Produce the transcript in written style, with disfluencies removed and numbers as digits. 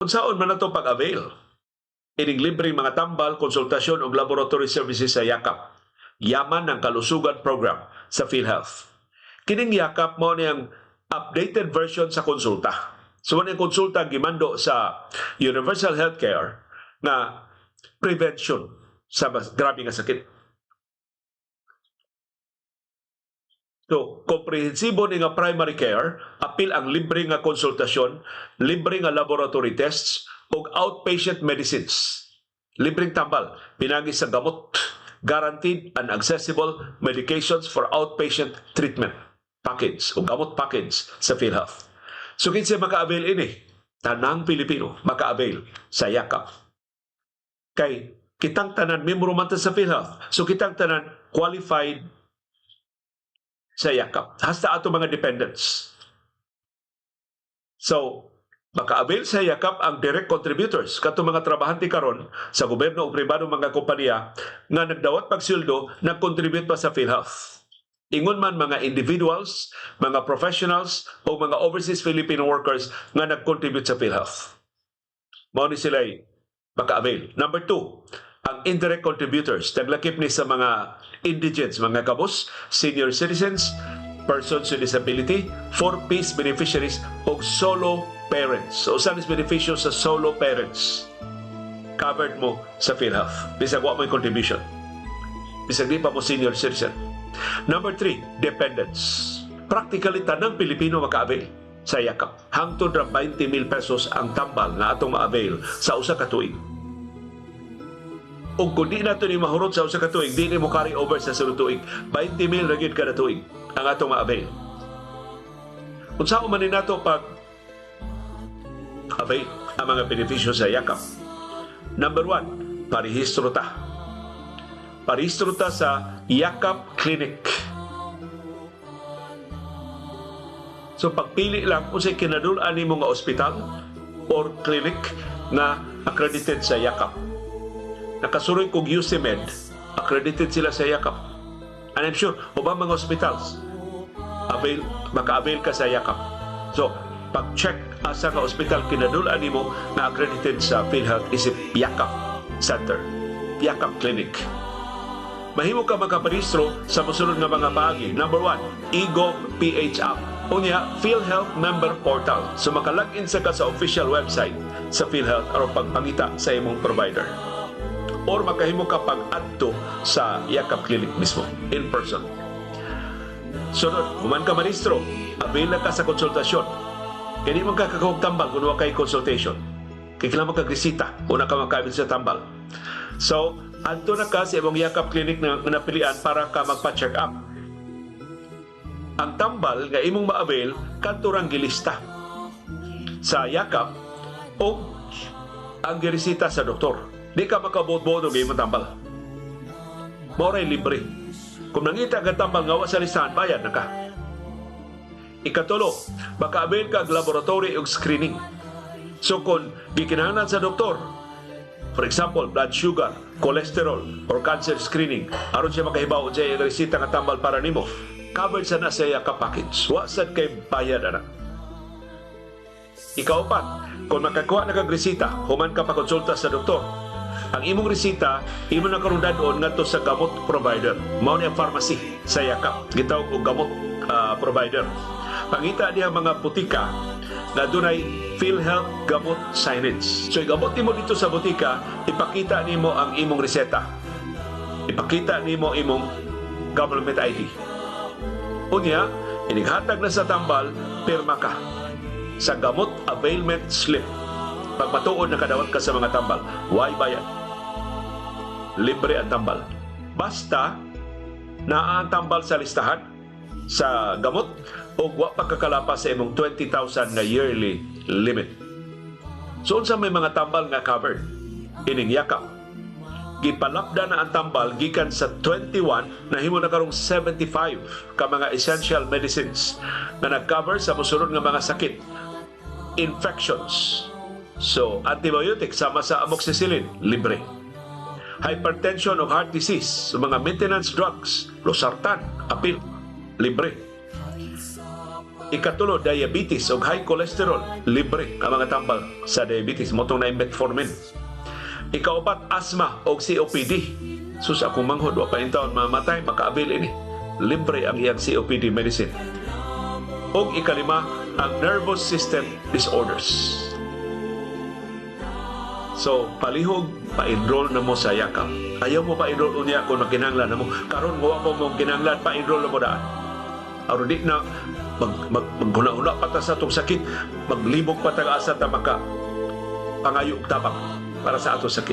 Unsaon man nato pag-avail ining libreng mga tambal, konsultasyon ug laboratory services sa Yakap. Yaman ng Kalusugan Program sa PhilHealth. Kining Yakap mo niyang updated version sa konsulta. So ang konsulta gimando sa Universal Healthcare na prevention sa grabe nga sakit. So, komprehensibo ni nga primary care, apil ang libre nga konsultasyon, libre nga laboratory tests, ug outpatient medicines. Libreng tambal, pinagi sa gamot, guaranteed and accessible medications for outpatient treatment package o gamot package sa PhilHealth. So kinsa maka-avail ini? Tanang Pilipino maka-avail sa Yakap. Kay kitang tanan membro man ta sa PhilHealth. So kitang tanan qualified sa Yakap. Hasta ato mga dependents. So maka-avail sa Yakap ang direct contributors kato mga trabahante karon sa gobyerno o pribado mga kompanya nga nagdawat pagsildo nag-contribute pa sa PhilHealth. Ingon man mga individuals, mga professionals o mga overseas Filipino workers nga nag-contribute sa PhilHealth. Mao ni sila maka-avail. Number 2, ang indirect contributors. Naglakip ni sa mga indigents, mga kabos, senior citizens, persons with disability, 4Ps beneficiaries o solo parents. So, saan is beneficyo sa solo parents? Covered mo sa PhilHealth. Bisag wa mo yung contribution. Bisag di pa mo senior citizen. Number 3, dependents. Practically, tanang Pilipino maka-avail sa Yakap. Hangtod ra 20,000 pesos ang tambal na atong ma-avail sa usa ka tuig. Ug kung di nato ni mahurot sa usa ka tuig, di ni mo carry over sa sunod tuig. 20,000 ra gyud kada tuig ang atong ma-avail. Unsa man ni nato pag avail ang mga benepisyo sa Yakap? Number 1, parehistro ta. Parehistro ta sa Yakap Clinic. So pagpili lang kung sa kinadul-an nimo nga ospital or clinic nga accredited sa Yakap. Nakasuroy kog UCMed, accredited sila sa Yakap. And I'm sure, ubang mga hospitals, maka-avail ka sa Yakap. So, pag-check asa ka ospital kinadul-an nimo na accredited sa PhilHealth isip Yakap Center, Yakap Clinic. Mahimo ka makaparehistro sa mosunod nga mga paagi. Number 1, eGov PH app. Unya, PhilHealth Member Portal. So maka-login sa ka sa official website sa PhilHealth aron pagpangita sa imong provider. Or makahimo ka pag-adto sa Yakap Clinic mismo, in person. Sunod, human ka marehistro, avail ka sa konsultasyon. Kaya di mo ka kakahog tambal kung kay consultation. Kaya kailangan magkagrisita kung ka makabit sa tambal. So, adto na ka sa imong Yakap Clinic na napilian para ka magpa-check up. Ang tambal nga imong ma-avail kanturang gilista sa Yakap o ang giresita sa doktor. Di ka makabot-boto ng imong tambal. Moray libre. Kung nangita ka tambal nga wa sa listahan, bayad na ka. Ikatulo, maka-avail ka ang laboratory o screening. So kung gikinahanglan sa doktor, for example, blood sugar, cholesterol, or cancer screening, aron siya makahibaw sa iyang resita nga tambal para nimo, covered sa na sa Yakap package. Wa sad kay bayad ana. Ika-4, kung makakuha na kag resita, human ka pa konsulta sa doktor, ang imong resita, imo na karon dadon ngadto sa gamot provider. Mao ni ang pharmacy sa Yakap. Gitawag og gamot provider. Pangita diha mga butika na dunay PhilHealth gamot signage. So gamot nimo dito sa butika, ipakita nimo ang imong reseta. Ipakita nimo imong government ID. Unya, inighatag na sa tambal, pirma ka sa gamot availment slip. Pag matuod nakadawat ka sa mga tambal, why bayad? Libre ang tambal. Basta naa ang tambal sa listahan sa gamot o wa pagkakalapas sa imong 20,000 na yearly limit. So unsa may mga tambal nga covered ining Yakap? Gipalapda na ang tambal gikan sa 21 na himo na karong 75 ka mga essential medicines na nag-cover sa mosunod nga mga sakit, infections. So antibiotic sama sa amoxicillin, libre. Hypertension o heart disease, so mga maintenance drugs, losartan, apil, libre. Ikatulo, diabetes o high cholesterol. Libre ang mga tambal sa diabetes. Motong na metformin. Ikaupat, asthma o COPD. Sus, akong manghod, wa pa yung taon mamatay, makaabil ini. Libre ang iyang COPD medicine. O ikalima, ang nervous system disorders. So, palihog, pa-enroll na mo sa yakap. Ayaw mo pa-enroll unya kung magkinanglan na mo. Karon mo mong kinanglan, pa-enroll na mo daan. Aron di na maghuna-huna pa ta sa itong sakit, maglibog pa ta asa ta maka pangayog tabang para sa atong sakit.